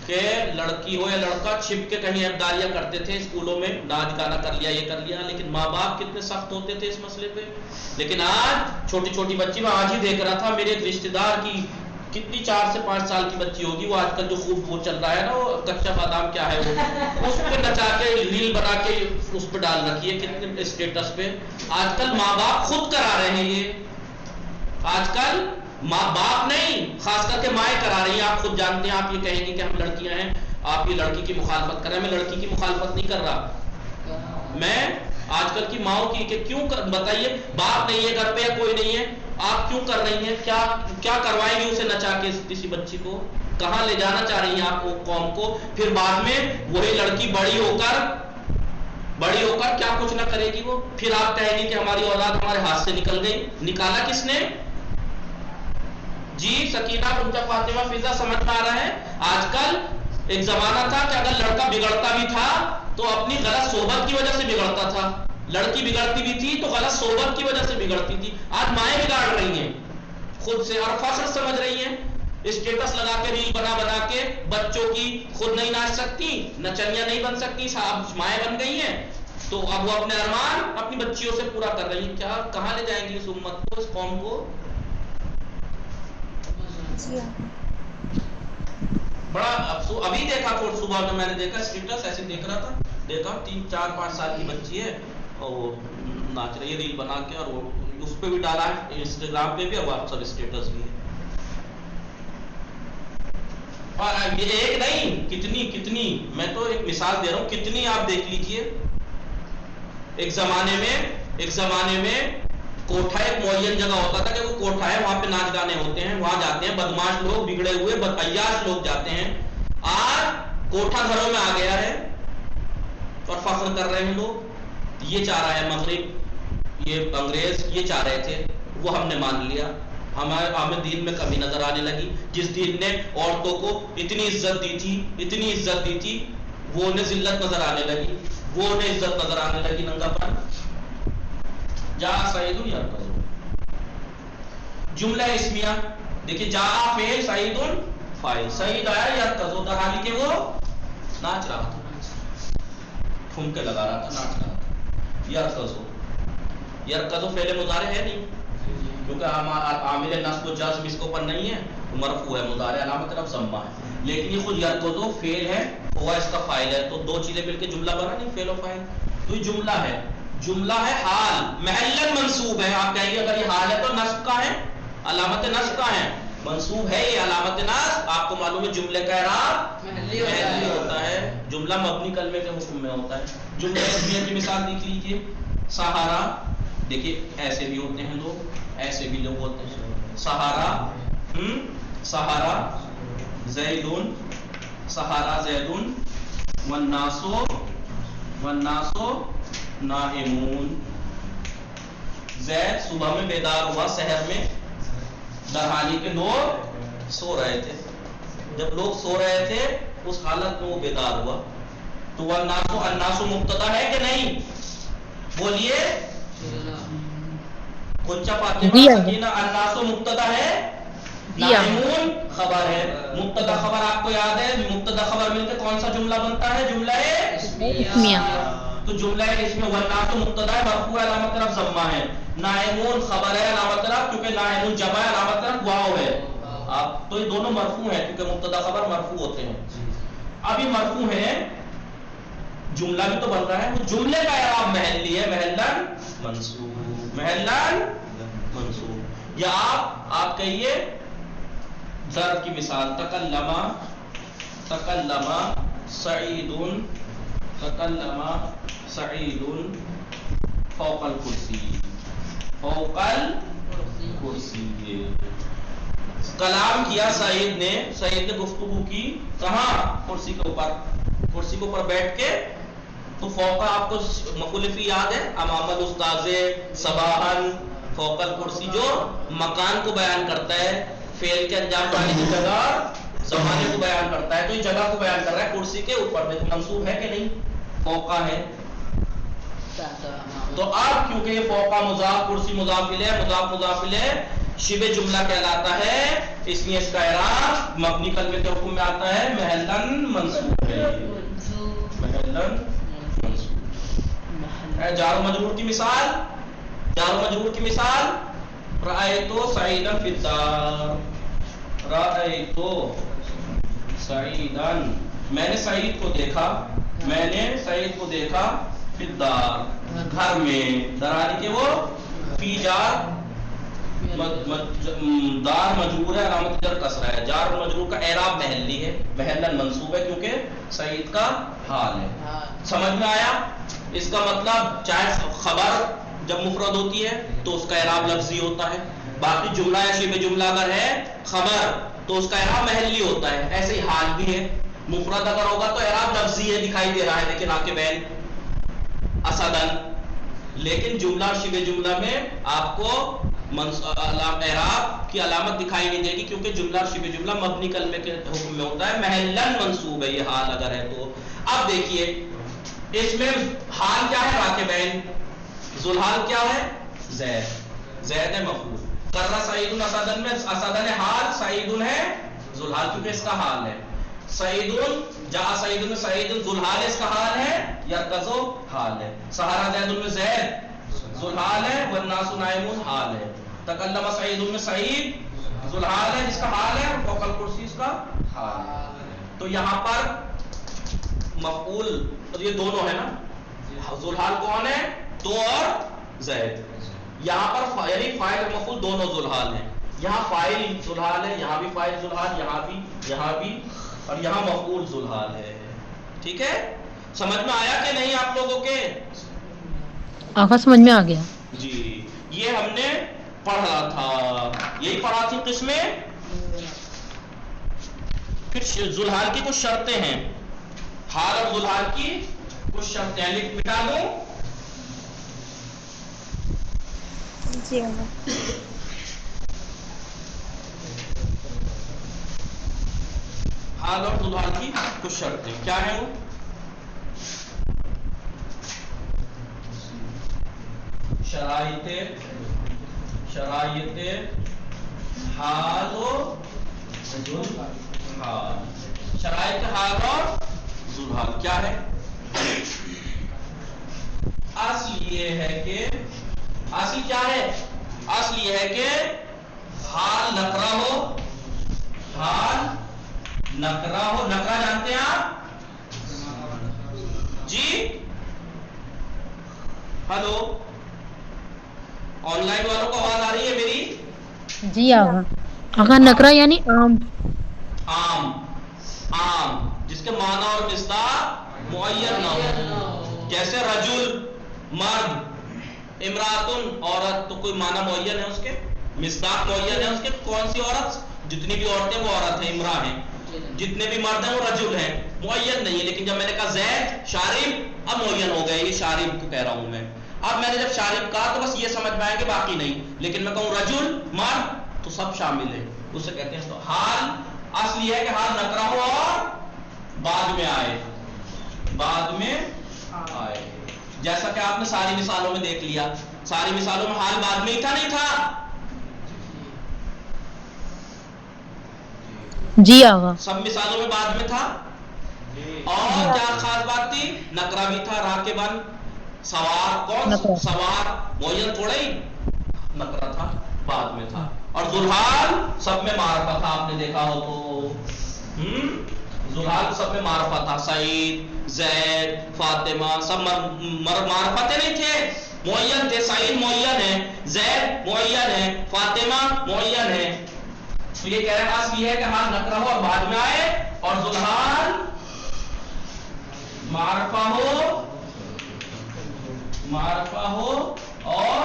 کہ لڑکی ہو یا لڑکا چھپ کے کہیں ابدالیاں کرتے تھے اسکولوں میں، ناچ گانا کر لیا، یہ کر لیا، لیکن ماں باپ کتنے سخت ہوتے تھے اس مسئلے پہ، لیکن آج چھوٹی چھوٹی بچی، میں آج ہی دیکھ رہا تھا میرے ایک رشتہ دار کی کتنی 4 سے 5 سال کی بچی ہوگی، وہ آج کل جو خوب وہ چل رہا ہے نا، وہ کچا بادام کیا ہے وہ، اس پہ نچا کے ریل بنا کے اس پہ ڈال رکھی ہے کتنے اسٹیٹس پہ، آج کل ماں باپ خود کرا رہے ہیں، یہ آج کل ماں باپ نہیں، خاص کر کے مائیں کرا رہی ہیں، آپ خود جانتے ہیں، آپ یہ کہیں گے کہ ہم لڑکیاں ہیں، آپ یہ لڑکی کی مخالفت کر رہے ہیں، میں لڑکی کی مخالفت نہیں کر رہا، میں آج کل کی ماؤں کی، کہ کیوں بتائیے، باپ نہیں ہے گھر پہ یا کوئی نہیں ہے، آپ کیوں کر رہی ہیں، کیا کروائیں گی اسے نچا کے کسی بچی کو، کہاں لے جانا چاہ رہی ہیں آپ قوم کو، پھر بعد میں وہی لڑکی بڑی ہو کر کیا کچھ نہ کرے گی وہ، پھر آپ کہیں گے کہ ہماری اولاد ہمارے ہاتھ سے نکل گئی، نکالا کس نے جی؟ سکینہ بنت فاطمہ فضا، سمجھ میں آ رہا ہے؟ آج کل ایک زمانہ تھا کہ اگر لڑکا بگڑتا بھی تھا تو اپنی غلط صحبت کی وجہ سے بگڑتا تھا، لڑکی بگڑتی بھی تھی تو غلط صحبت کی وجہ سے بگڑتی تھی، آج مائیں بگاڑ رہی ہیں خود سے، اور فخر سمجھ رہی ہیں، اسٹیٹس لگا کے ریل بنا کے بچوں کی، خود نہیں ناچ سکتی، نچنیاں نہیں بن سکتی، صاحب مائیں بن گئی ہیں، تو اب وہ اپنے ارمان اپنی بچیوں سے پورا کر رہی ہیں. کیا کہاں لے جائیں گی اس امت کو, اس قوم کو؟ جی ہاں. بڑا افسوس. ابھی دیکھا تو صبح میں نے دیکھا اسٹیٹس ایسے دیکھ رہا تھا, دیکھا 3 4 5 سال کی بچی ہے اور وہ ناچ رہی ہے ریل بنا کے, اور وہ اس پہ بھی ڈالا ہے, انسٹاگرام پہ بھی اور واٹس ایپ اسٹیٹس بھی ہے. اور یہ ایک نہیں, کتنی میں تو ایک مثال دے رہا ہوں, کتنی آپ دیکھ لیجئے. ایک زمانے میں کوٹھا ایک معین جگہ ہوتا تھا کہ وہ کوٹھا ہے, وہاں پہ ناچ گانے ہوتے ہیں, وہاں جاتے ہیں بدماش لوگ, بگڑے ہوئے عیاش لوگ جاتے ہیں. آج کوٹھا گھروں میں آ گیا ہے اور فخر کر رہے ہیں لوگ. یہ چاہ رہا ہے مغرب, یہ انگریز یہ چاہ رہے تھے, وہ ہم نے مان لیا. ہمیں دین میں کمی نظر آنے لگی. جس دین نے عورتوں کو اتنی عزت دی تھی وہ انہیں ذلت نظر آنے لگی, وہ انہیں عزت نظر آنے لگی. ننگا پن جا سعید یرکض, جملہ اسمیہ دیکھیے, جا فعل سعید فاعل, سعید آیا یرکض, در حالی کہ وہ ناچ رہا تھا, ٹھمکے لگا رہا تھا, ناچ رہا تھا. یرکض فعل مضارع ہے نہیں, کیونکہ عامل نصب و جزم اس کے اوپر نہیں ہے, مرفوع ہے, مضارع علامت رفع ضمہ ہے. لیکن یہ خود یرکض فعل ہے, ہوا اس کا فاعل ہے, تو 2 چیزیں مل کے جملہ بنا نہیں, فعل و فاعل. تو یہ جملہ ہے حال, محلاً منصوب ہے. آپ کہیں گے اگر یہ حال ہے تو نصب کا ہے, علامت نصب کا ہے, منصوب ہے یہ علامت نصب. آپ کو معلوم ہے جملے کا اعراب محلی ہوتا ہے, جملہ مبنی کلمے کے حکم میں ہوتا ہے. جملہ اسمیہ کی مثال دیکھ لیجیے. سہارا, دیکھیے ایسے بھی ہوتے ہیں لوگ, ایسے بھی لوگ ہوتے ہیں. سہارا زیدون, سہارا زیدون, والناسو نائمون. زید صبح میں بیدار ہوا سحر میں, در حالی کہ لوگ سو رہے تھے. جب لوگ سو رہے تھے اس حالت میں وہ بیدار ہوا. تو والناسو, الناسو مبتدا ہے کہ نہیں؟ بولیے. کچا فاطمہ سکینہ, الناسو مبتدا ہے, نائمون خبر ہے. مبتدا خبر آپ کو یاد ہے, مبتدا خبر مل کے کون سا جملہ بنتا ہے؟ جملہ اسمیہ. تو جملہ اسمیہ, والناسو مبتدا ہے, مرفوع علامت رفع ضمہ ہے, نائمون خبر ہے علامت رفع, کیونکہ نائمون جمع ہے, علامت رفع واو ہے. آپ تو یہ دونوں مرفوع ہیں کیونکہ مبتدا خبر مرفوع ہوتے ہیں. اب یہ مرفوع ہے, جملہ بھی تو بن رہا ہے, وہ جملے کا اعراب محلی ہے, محلاً منصوب. یا آپ کہیے ضرب کی مثال, تکلم سعید فوق الکرسی. کلام کیا سعید نے گفتگو کی, کہاں؟ کرسی کے اوپر بیٹھ کے. تو فوق آپ کو مفعول فی یاد ہے, امام الاستاذ صباحاً فوق الکرسی, جو مکان کو بیان کرتا ہے, فعل کے انجام پانے کی جگہ, زمانے کو بیان کرتا ہے. تو یہ جگہ کو بیان کر رہا ہے کرسی کے اوپر. دیکھو منصوب ہے کہ نہیں؟ فوقہ ہے. تو اب کیونکہ یہ فوقہ مضاف, کرسی مضاف الیہ, مضاف الیہ شبہ جملہ کہلاتا ہے, اس لیے اس کا اعراب مبنی کلمے کے حکم میں آتا ہے, محلاً منصوب ہے. محلاً جار و مجرور کی مثال, رأیت سعیدا فی الدار, میں نے سعید کو دیکھا فی الدار, گھر میں, درالی کہ وہ فی جار, دار مجرور ہے, علامت جر کسرہ ہے. جار و مجرور کا اعراب محلی ہے, محلاً منصوب ہے کیونکہ سعید کا حال ہے. سمجھ میں آیا؟ اس کا مطلب چاہے خبر جب مفرد ہوتی ہے تو اس کا اعراب لفظی ہوتا ہے, باقی جملہ یا شبہ جملہ اگر ہے خبر تو اس کا اعراب محلی ہوتا ہے. ایسے ہی حال بھی ہے, مفرد اگر ہوگا تو اعراب لفظی ہے, دکھائی دے رہا ہے, لیکن عاقبین اسدن. لیکن جملہ اور شبہ جملہ میں آپ کو اعراب کی علامت دکھائی نہیں دے گی, کیونکہ جملہ اور شبہ جملہ مبنی کلمے کے حکم میں ہوتا ہے, محلاً منصوب ہے یہ حال اگر ہے تو. اب دیکھیے اس میں حال کیا ہے؟ راکبین. ذوالحال کیا ہے؟ زید ہے مفعول. قرہ سعید اسدن میں اسدن ہے حال, سعید ہے ذوالحال کیونکہ اس کا حال ہے. سعیدن جہاں سعیدن میں سعیدن ذوالحال اس کا حال ہے یرکزو حال ہے. سہارا زیدن میں زید ذوالحال ہے والناس نائمون حال ہے. تکلم سعیدن میں سعید ذوالحال ہے جس کا حال ہے اور فوق الکرسی اس کا حال ہے. تو یہاں پر مفعول یہ دونوں ہے نا, ذوالحال کون ہے؟ تو اور زید. یہاں پر یعنی فاعل اور مفعول دونوں ذوالحال ہیں. یہاں فاعل ذوالحال ہے, یہاں بھی فاعل ذوالحال, یہاں بھی اور یہاں مفعول ذوالحال ہے. ٹھیک ہے, سمجھ میں آیا کہ نہیں آپ لوگوں کے؟ آقا سمجھ میں آ گیا. جی یہ ہم نے پڑھا تھا, یہی پڑھا تھی قسمیں. پھر ذوالحال کی کچھ شرطیں ہیں, حال اور ذوالحال کی کچھ شرطیں ہیں, لکھ مٹا دوں. جی آقا. حال اور ذوالحال کی کچھ شرطیں کیا ہیں؟ وہ شرائط حال و ذوالحال. شرائط حال اور ذوالحال کیا ہے؟ اصل یہ ہے کہ اصل کیا ہے؟ اصل یہ ہے کہ حال نکرہ ہو, حال نکرہ ہو. نکرہ جانتے ہیں آپ؟ جی ہلو, آن لائن والوں کو آواز آ رہی ہے میری؟ جی آقا. آقا نکرہ یعنی عام. عام, عام جس کے معنی اور مصداق معین نہ ہو. جیسے رجل مرد, امراتن عورت, تو کوئی معنی معین ہے اس کے, مصداق معین ہے اس کے. کون سی عورت؟ جتنی بھی عورتیں وہ عورت ہیں, امرا ہیں. جتنے بھی مرد ہیں وہ رجل ہیں, معین نہیں ہے. لیکن جب میں نے کہا زید شارب, اب معین ہو گئے, یہ شارب کو کہہ رہا ہوں میں. اب میں نے جب شارب کہا تو بس یہ سمجھ میں آئے کہ باقی نہیں. لیکن میں کہوں رجل مرد تو سب شامل ہے, اسے کہتے ہیں. تو حال اصل یہ ہے کہ حال نکرہ ہو اور بعد میں آئے, بعد میں آئے. جیسا کہ آپ نے ساری مثالوں میں دیکھ لیا, ساری مثالوں میں حال بعد میں ہی تھا, نہیں تھا؟ جی آقا. سب مثالوں میں بعد میں تھا. اور کیا خاص بات تھی؟ نکرہ بھی تھا. راکبن سوار, کون سوار معین تھوڑا ہی, نکرہ تھا بعد میں تھا. اور ذوالحال سب میں معرفہ تھا, آپ نے دیکھا ہو تو ذوالحال سب میں معرفہ تھا. سعید, زید, فاطمہ سب معرفت نہیں تھے, معین تھے. سعید معین ہے, زید معین ہے, فاطمہ معین ہے. تو یہ کہہ رہے ہیں اصل یہ ہے کہ حال نکرہ ہو اور بعد میں آئے, اور ذوالحال معرفہ ہو اور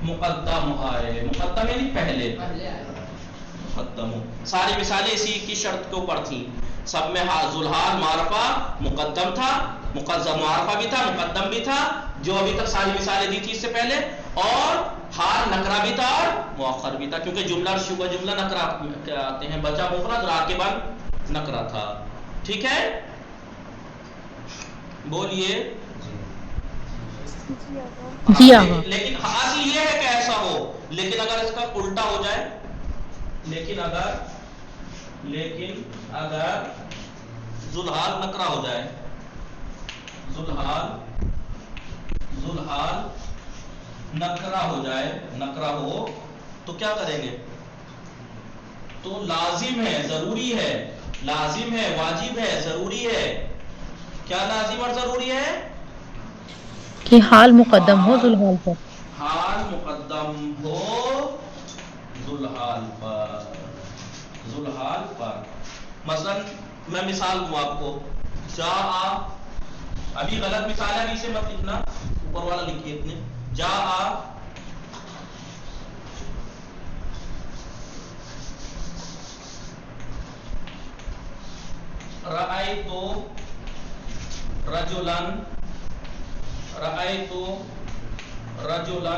مقدم آئے. مقدم یعنی پہلے مقدم ہو. ساری مثالیں اسی کی شرط کے اوپر تھیں. سب میں ذوالحال معرفہ مقدم تھا, مقدم معرفہ بھی تھا, مقدم بھی تھا, جو ابھی تک ساری مثالیں دی تھی اس سے پہلے. اور حال نکرہ بھی تھا اور مؤخر بھی تھا, کیونکہ جملہ اور شبہ جملہ نکرہ آتے ہیں. بچا مفرد, راکبن نکرہ تھا. ٹھیک ہے, بولیے. جی آقا. لیکن اصل یہ ہے کہ ایسا ہو. لیکن اگر اس کا الٹا ہو جائے, لیکن اگر ذوالحال نکرہ ہو جائے, ذوالحال نکرہ ہو جائے, نکرہ ہو تو کیا کریں گے؟ تو لازم ہے, ضروری ہے, لازم ہے, واجب ہے, ضروری ہے. کیا لازم اور ضروری ہے؟ کہ حال مقدم ہو ذوالحال پر. حال مقدم ہو ذوالحال پر. مثلا میں مثال دوں آپ کو. جاء, ابھی غلط مثال ہے, ابھی سے مت لکھنا, اوپر والا لکھیے اتنے. جاء رأيت رجلا,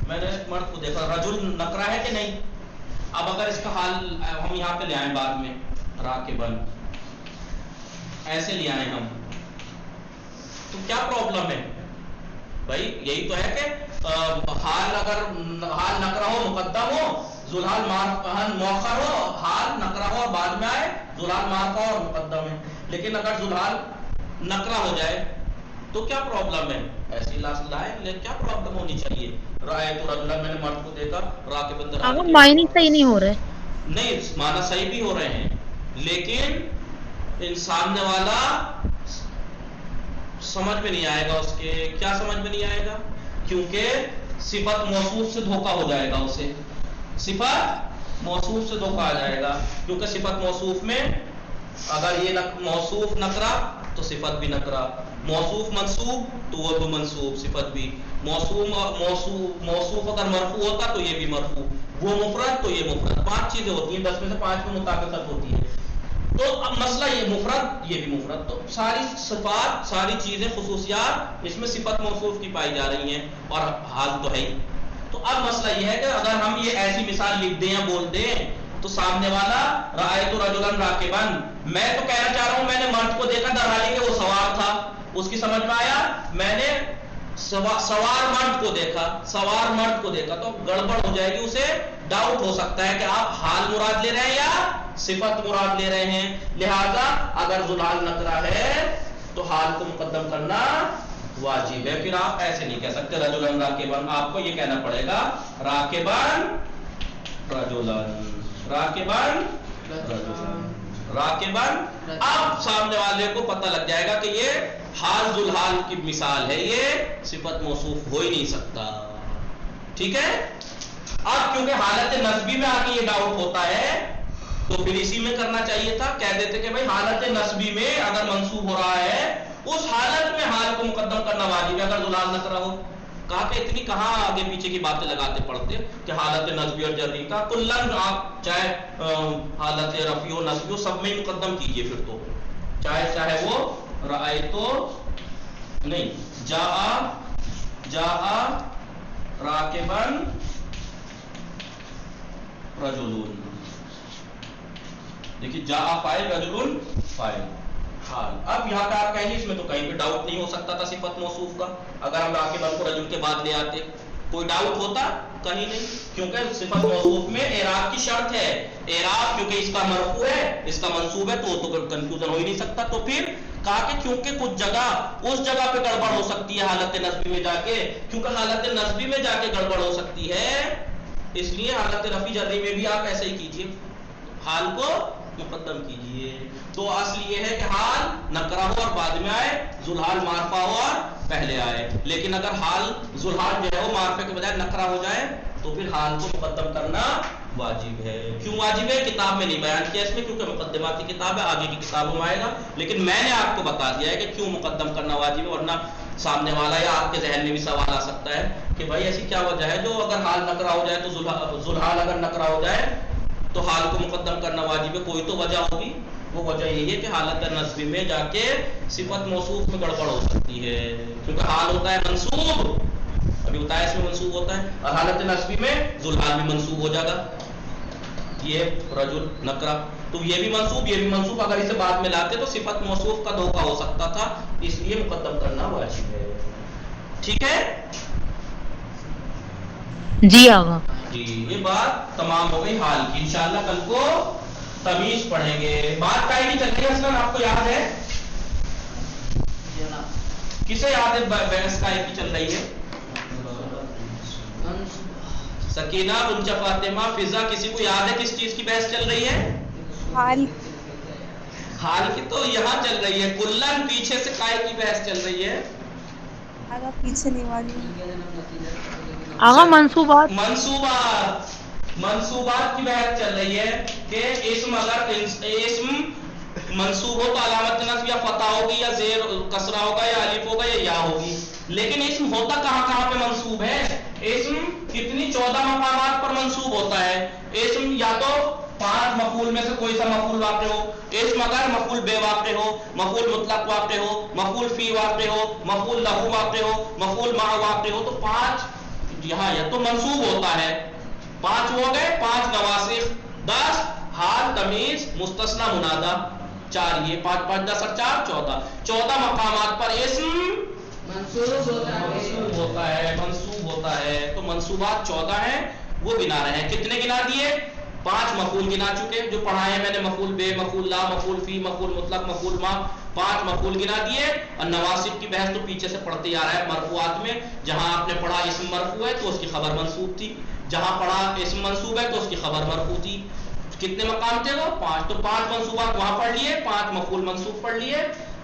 میں نے ایک مرد کو دیکھا. رجل نکرہ ہے کہ نہیں؟ اب اگر اس کا حال ہم یہاں پہ لے آئیں بعد میں, راکبن ایسے لے آئیں ہم, تو کیا پرابلم ہے بھائی؟ یہی تو ہے کہ حال نکرہ ہو مقدم ہو, ذوالحال مؤخر ہو, حال نکرہ ہو اور بعد میں آئے, ذوالحال معرفہ اور مقدم ہے. لیکن اگر ذوالحال نکرہ ہو جائے تو کیا پرابلم ہے؟ ایسی لائے کیا پرابلم ہونی چاہیے؟ رأیت رجلا، میں نے مرد کو دیکھا راکبا، آقا معنی صحیح نہیں ہو رہے. نہیں معنی صحیح بھی ہو رہے ہیں، لیکن سامنے والا سمجھ میں نہیں آئے گا. اس کے کیا سمجھ میں نہیں آئے گا؟ کیونکہ صفت موصوف سے دھوکا ہو جائے گا. اسے صفت موصوف سے دھوکا آ جائے گا، کیونکہ صفت موصوف میں اگر یہ موصوف نکرہ تو صفت بھی نکرہ، موصوف منصوب تو وہ بھی منصوب صفت بھی، موصوف اگر مرفوع ہوتا تو یہ بھی مرفوع، وہ مفرد تو یہ مفرد. 5 چیزیں ہوتی ہیں، 10 میں سے 5 میں مطابقت ہوتی ہے. تو اب مسئلہ یہ مفرد یہ بھی مفرد، تو ساری صفات ساری چیزیں خصوصیات اس میں صفت موصوف کی پائی جا رہی ہیں اور حال تو ہے ہی. تو اب مسئلہ یہ ہے کہ اگر ہم یہ ایسی مثال لکھ دیں یا بول دیں تو سامنے والا رأیت رجلا راکبا، میں تو کہنا چاہ رہا ہوں میں نے مرد کو دیکھا در حالی کہ وہ سوار تھا. اس کی سمجھ میں آیا میں نے سوار مرد کو دیکھا، سوار مرد کو دیکھا، تو گڑبڑ ہو جائے گی. اسے ڈاؤٹ ہو سکتا ہے کہ آپ حال مراد لے رہے ہیں یا صفت مراد لے رہے ہیں. لہذا اگر ذوالحال نکرہ ہے تو حال کو مقدم کرنا واجب ہے. پھر آپ ایسے نہیں کہہ سکتے رجلا راکبا، آپ کو یہ کہنا پڑے گا راکبا رجلا، راکبا راکبا. اب سامنے والے کو پتہ لگ جائے گا کہ یہ حال ذوالحال کی مثال ہے، یہ صفت موصوف ہو ہی نہیں سکتا. ٹھیک ہے. اب کیونکہ حالت نسبی میں آگے یہ ڈاؤٹ ہوتا ہے تو پھر اسی میں کرنا چاہیے تھا، کہہ دیتے کہ بھائی حالت نسبی میں اگر منصوب ہو رہا ہے اس حالت میں حال کو مقدم کرنا واجب ہے اگر ذوالحال نکرہ ہو. کہا کہ اتنی کہاں آگے پیچھے کی باتیں لگاتے پڑھتے کہ حالت نسبی اور جری کا کلن آپ چاہے حالت رفعی و نسبی ہو سب میں ہی مقدم کیجئے. پھر تو چاہے وہ رأیتو نہیں جاء راکبا رجلون، دیکھیے جاء فاعل رجلون فاعل حال. اب یہاں پہ آپ کہیں گے اس میں تو کہیں پہ ڈاؤٹ نہیں ہو سکتا تھا صفت موصوف کا، اگر ہم راکبا کو رجل کے بعد لے آتے کوئی ڈاؤٹ ہوتا؟ کہیں نہیں، کیونکہ صفت موصوف میں اعراب کی شرط ہے. اعراب کیونکہ اس کا مرفوع ہے اس کا منصوب ہے تو کنفیوژن ہو ہی نہیں سکتا. تو پھر کہا کہ کیونکہ کچھ جگہ اس جگہ پہ گڑبڑ ہو سکتی ہے حالت نسبی میں جا کے، کیونکہ حالت نسبی میں جا کے گڑبڑ ہو سکتی ہے اس لیے حالت رفعی جری میں بھی آپ ایسے ہی کیجئے، حال کو مقدم کیجئے. تو اصل یہ ہے کہ حال نکرہ ہو اور بعد میں آئے، ذوالحال معرفہ ہو اور پہلے آئے. لیکن اگر حال ذوالحال جو ہے وہ معرفہ کے بجائے نکرہ ہو جائے تو پھر حال کو مقدم کرنا واجب ہے. کیوں واجب ہے؟ کتاب میں نہیں بیان کیا اس میں، کیونکہ مقدماتی کتاب ہے، آگے کی کتابوں میں آئے گا. لیکن میں نے آپ کو بتا دیا ہے کہ کیوں مقدم کرنا واجب ہے، ورنہ سامنے والا یا آپ کے ذہن میں بھی سوال آ سکتا ہے کہ بھائی ایسی کیا وجہ ہے جو اگر حال نکرہ ہو جائے تو ذوالحال اگر نکرہ ہو جائے تو حال کو مقدم کرنا واجب ہے. کوئی تو وجہ ہوگی، وہ وجہ یہی ہے کہ حالت نسبی میں جا کے صفت موصوف میں گڑبڑ ہو سکتی ہے، کیونکہ حال ہوتا ہے منصوب، ابھی بتایا اس میں منصوب ہوتا ہے، اور حالت نسبی میں ذوالحال بھی منصوب ہو جائے گا. یہ رجل نکرہ تو یہ بھی منصوب یہ بھی منصوب، اگر اسے بعد میں لاتے تو صفت موصوف کا دھوکہ ہو سکتا تھا، اس لیے مقدم کرنا واجب ہے. ٹھیک ہے جی آقا. جی یہ بات تمام ہو گئی حال کی. انشاءاللہ کل کو تمیز پڑھیں گے. بات کائی کی چل رہی ہے اصلا آپ کو یاد ہے؟ کسے یاد ہے بحث کائی کی چل رہی ہے؟ سکینہ، رنجا، فاطمہ، فضا، کسی کو یاد ہے کس چیز کی بحث چل رہی ہے؟ حال کی تو یہاں چل رہی ہے، کلن پیچھے سے کائی کی بحث چل رہی ہے. آگا پیچھے نہیں والی آقا منصوبات منصوبات کی بحث چل رہی ہے کہ اسم اگر اسم منصوب ہو تو علامت نصب یا فتح ہوگی یا زیر کسرہ ہوگا یا الف ہوگا یا یا ہوگی. لیکن اسم ہوتا کہاں پہ منصوب ہے؟ اسم کتنی 14 مقامات پر منصوب ہوتا ہے. اسم یا تو 5 مفعول میں سے کوئی سا مفعول واقع ہو، اسم اگر مفعول بے واقع ہو، مفعول مطلق واقع ہو، مفعول فی واقع ہو، مفعول لہو واقع ہو، مفعول مع واقع ہو، تو 5 یہاں یا تو منصوب ہوتا ہے. 5 ہو گئے، 5 نواسخ، 10 حال تمیز مستثنی منادا، 4 یہ 5 5 10 اور 4 14 14 مقامات پر اسم منصوب ہوتا ہے. تو منصوبات 14 ہیں، وہ گنا رہے ہیں. کتنے گنا دیے؟ 5 مفعول گنا چکے جو پڑھائے میں نے، مفعول بے، مفعول لا، مفعول فی، مفعول مطلق، مفعول ما، 5 مفعول گنا دیے. اور نواسب کی بحث تو پیچھے سے پڑھتے آ رہا ہے مرفوعات میں. جہاں آپ نے پڑھا اسم مرفوع ہے تو اس کی خبر منصوب تھی، جہاں پڑھا اسم منصوب ہے تو اس کی خبر مرفوع تھی. کتنے مقام تھے وہ؟ 5. تو 5 منصوبات وہاں پڑھ لیے، 5 مفعول منصوب پڑھ لیے.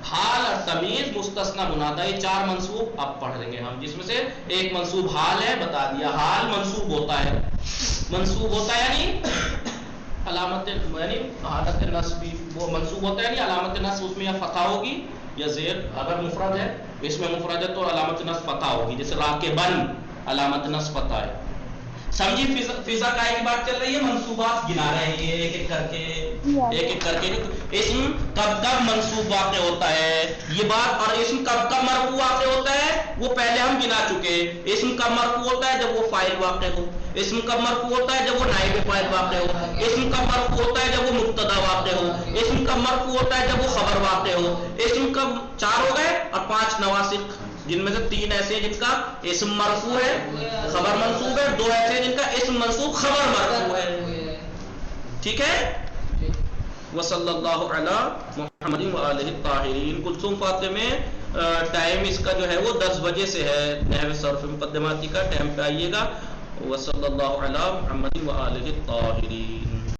حال اور تمیز مستثنی منادا، یہ 4 منصوب اب پڑھ لیں گے ہم، جس میں سے ایک منصوب حال ہے، بتا دیا. حال منصوب ہوتا ہے، منصوب ہوتا ہے یعنی علامت یعنی حالت نصب، وہ منصوب ہوتا ہے یعنی علامت نصب اس میں یا فتح ہوگی یا زیر. اگر مفرد ہے اس میں مفرد ہے تو علامت نصب فتح ہوگی، جیسے راکبن علامت نصب فتح ہے. سمجھی؟ فضا کائی کی بات چل رہی ہے، منصوبات گنا رہے ہیں یہ ایک ایک کر کے، ایک ایک کر کے. اسم کب کب منصوب واقع ہوتا ہے یہ بات، اور اسم کب کب مرفوع واقع ہوتا ہے وہ پہلے ہم گنا چکے. اسم کب مرفوع ہوتا ہے جب وہ فاعل واقع ہو، اسم کب مرفوع ہوتا ہے جب وہ نائب فاعل واقع ہو، اسم کب مرفوع ہوتا ہے جب وہ مبتدا واقع ہو، اسم کب مرفوع ہوتا ہے جب وہ خبر واقع ہو. اسم کب 4 ہو گئے اور 5 نواسخ، جن میں سے 3 ایسے ہیں جن کا اسم مرفوع ہے خبر منصوب ہے، 2 ایسے ہیں جن کا اسم منصوب خبر مرفوع ہے. ٹھیک ہے. وصلی اللہ علی محمد وآلہ الطاہرین. کلثوم فاتح میں ٹائم اس کا جو ہے وہ 10 بجے سے ہے، نحو صرف مقدماتی کا ٹائم پہ آئیے گا. وصلی اللہ علی محمد وآلہ الطاہرین.